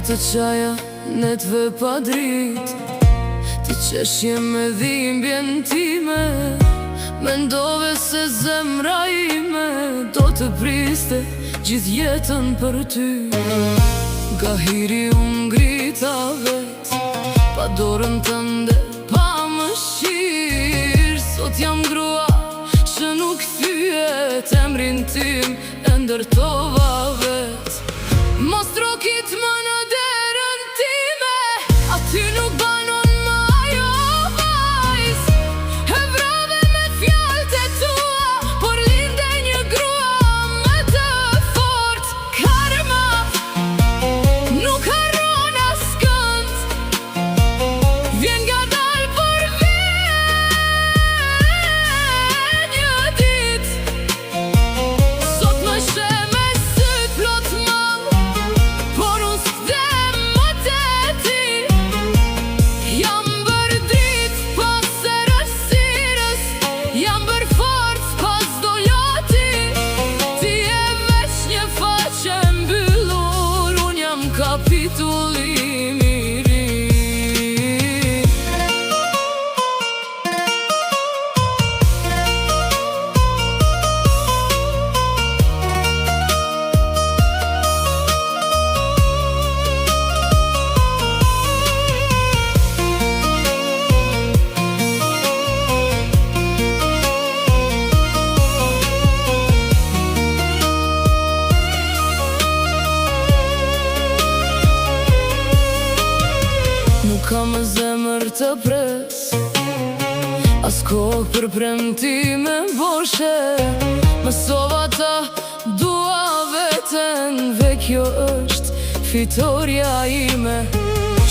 të qaja netve pa drit, ti qeshje me dhimbjen time. Mendove se zemra ime do të priste gjithë jetën për ty. Gahiri ngrita vet, pa dorën tënde, pa mëshirë. Sot jam grua që nuk thyet, emrin tim e ndërtova vet. Mos trokit më në derën time, aty nuk banon më ajo vajz. E vrave me fjallët e tua, por linde një grua më të fort. Karma nuk harron askënd, vjen nga dal por vjen një dit. Sot më she me syt plot mall, por unë s'vdem më te ti. Jam bër drit pas errësirës, jam bër forcë pas dojati. Ti e veç një faqe mbyllur, unë jam kapitullim i ri. Nuk kam zemër të pres, as kohë për premtime boshe. Mësova ta dua veten, ve kjo është fitoria ime.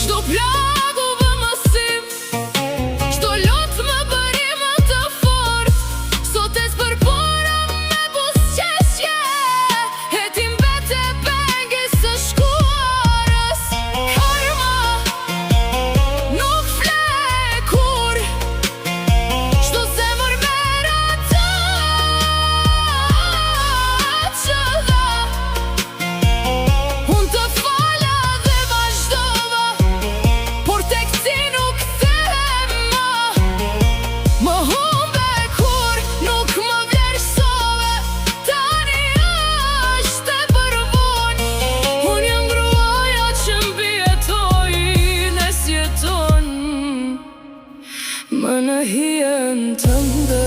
Çdo plagu vë mësim, çdo lot më bëri më të fort. Sot e s'përpora me buzëqeshje, e ti mbete pengi së shkuarës. Karma nuk fle kur, çdo zemër merr atë që dha. Unë të fala dhe vazhdova, por tek ti nuk kthehem më. Më humbe kur nuk më vlerësove, tani është e përvonë. Unë jam gruaja që mbijetoj, ne s'jeton më në hijen tënde.